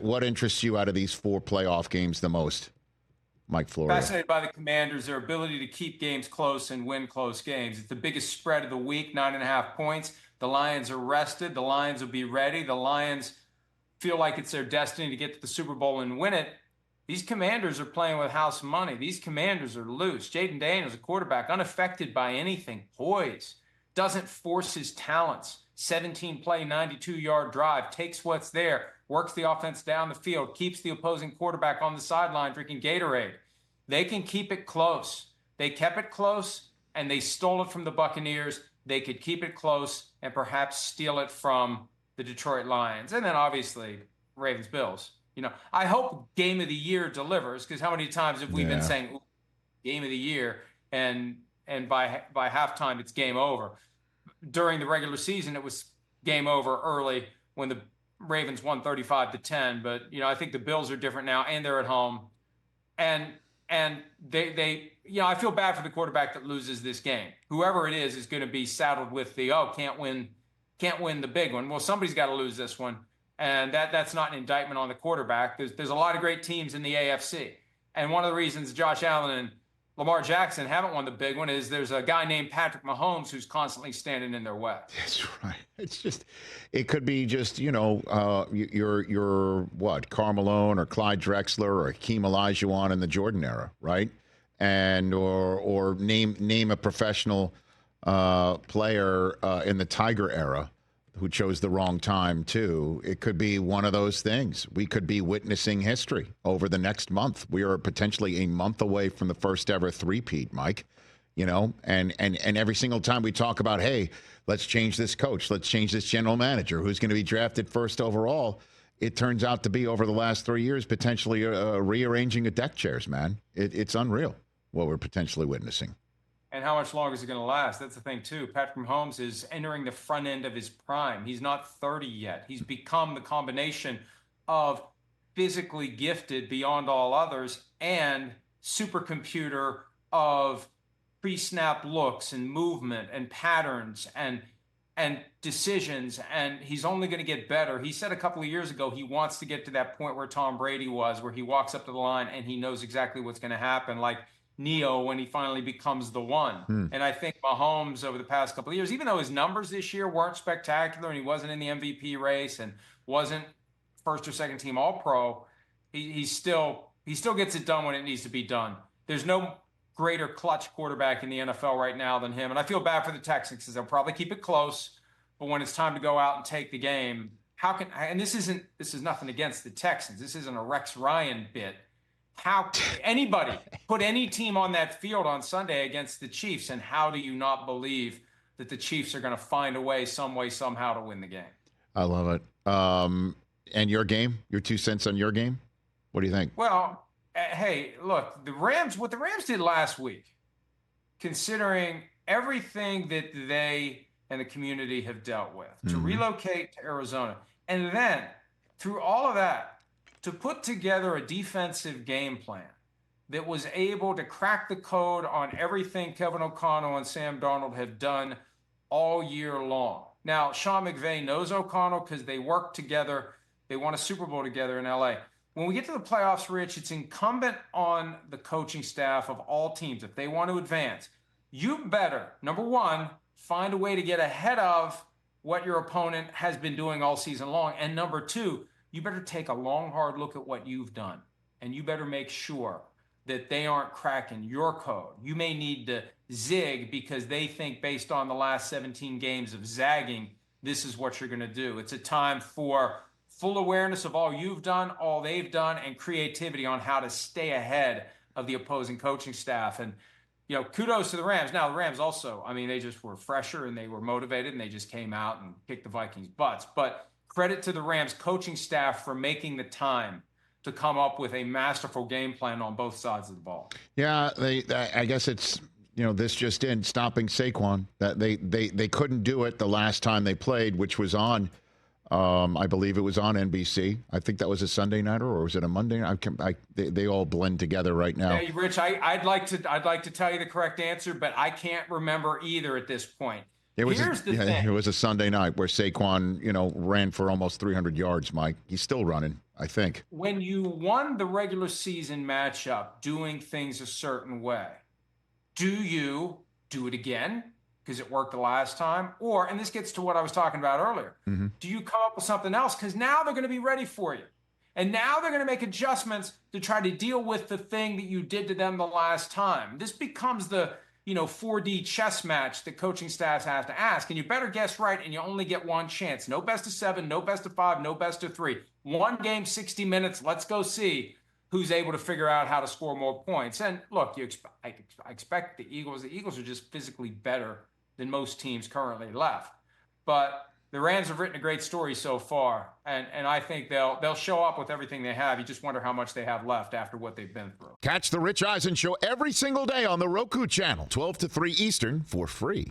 What interests you out of these 4 playoff games the most, Mike Florio? Fascinated by the Commanders, their ability to keep games close and win close games. It's the biggest spread of the week, 9.5 points. The Lions are rested. The Lions will be ready. The Lions feel like it's their destiny to get to the Super Bowl and win it. These Commanders are playing with house money. These Commanders are loose. Jaden Daniels, a quarterback, unaffected by anything, poise, doesn't force his talents. 17-play, 92-yard drive, takes what's there, works the offense down the field, keeps the opposing quarterback on the sideline drinking Gatorade. They can keep it close. They kept it close, and they stole it from the Buccaneers. They could keep it close and perhaps steal it from the Detroit Lions. And then, obviously, Ravens-Bills. I hope game of the year delivers, because how many times have we been saying game of the year, and by halftime it's game over. During the regular season, it was game over early when the Ravens won 35-10. But I think the Bills are different now, and they're at home, and they I feel bad for the quarterback that loses this game. Whoever it is going to be saddled with the can't win the big one. Well, somebody's got to lose this one. And that's not an indictment on the quarterback. There's a lot of great teams in the AFC. And one of the reasons Josh Allen and Lamar Jackson haven't won the big one is there's a guy named Patrick Mahomes who's constantly standing in their way. That's right. It could be just, your Karl Malone or Clyde Drexler or Hakeem Olajuwon in the Jordan era, right? And or name a professional player in the Tiger era who chose the wrong time, too. It could be one of those things. We could be witnessing history over the next month. We are potentially a month away from the first ever three-peat, Mike. And every single time we talk about, hey, let's change this coach, let's change this general manager, who's going to be drafted first overall, it turns out to be, over the last 3 years, potentially rearranging of deck chairs, man. It's unreal what we're potentially witnessing. And how much longer is it going to last? That's the thing, too. Patrick Mahomes is entering the front end of his prime. He's not 30 yet. He's become the combination of physically gifted beyond all others and supercomputer of pre-snap looks and movement and patterns and decisions. And he's only going to get better. He said a couple of years ago he wants to get to that point where Tom Brady was, where he walks up to the line and he knows exactly what's going to happen. Like Neo when he finally becomes the one. And I think Mahomes over the past couple of years, even though his numbers this year weren't spectacular and he wasn't in the MVP race and wasn't first or second team All-Pro, he still gets it done when it needs to be done. There's no greater clutch quarterback in the NFL right now than him. And I feel bad for the Texans because they'll probably keep it close, but when it's time to go out and take the game, this is nothing against the Texans. This isn't a Rex Ryan bit. How anybody put any team on that field on Sunday against the Chiefs, and how do you not believe that the Chiefs are going to find a way, some way, somehow to win the game? I love it. And your game, your 2 cents on your game? What do you think? Well, hey, look, what the Rams did last week, considering everything that they and the community have dealt with, to relocate to Arizona, and then through all of that, to put together a defensive game plan that was able to crack the code on everything Kevin O'Connell and Sam Darnold have done all year long. Now, Sean McVay knows O'Connell because they worked together. They won a Super Bowl together in LA. When we get to the playoffs, Rich, it's incumbent on the coaching staff of all teams, if they want to advance, you better, number one, find a way to get ahead of what your opponent has been doing all season long. And number two, you better take a long, hard look at what you've done, and you better make sure that they aren't cracking your code. You may need to zig because they think, based on the last 17 games of zagging, this is what you're going to do. It's a time for full awareness of all you've done, all they've done, and creativity on how to stay ahead of the opposing coaching staff. And, kudos to the Rams. Now, the Rams also, they just were fresher and they were motivated and they just came out and kicked the Vikings' butts. But credit to the Rams coaching staff for making the time to come up with a masterful game plan on both sides of the ball. Yeah, I guess it's, this just in, stopping Saquon. That they couldn't do it the last time they played, which was on, I believe it was on NBC. I think that was a Sunday nighter, or was it a Monday night? They all blend together right now. Hey, Rich, I'd like to tell you the correct answer, but I can't remember either at this point. Here's the thing. It was a Sunday night where Saquon, ran for almost 300 yards, Mike. He's still running, I think. When you won the regular season matchup doing things a certain way, do you do it again because it worked the last time? Or, and this gets to what I was talking about earlier, do you come up with something else? Because now they're going to be ready for you. And now they're going to make adjustments to try to deal with the thing that you did to them the last time. This becomes the 4D chess match that coaching staffs have to ask. And you better guess right, and you only get one chance. No best of 7, no best of 5, no best of 3. One game, 60 minutes. Let's go see who's able to figure out how to score more points. And look, I expect the Eagles are just physically better than most teams currently left. But the Rams have written a great story so far, and I think they'll show up with everything they have. You just wonder how much they have left after what they've been through. Catch the Rich Eisen Show every single day on the Roku channel, 12 to 3 Eastern, for free.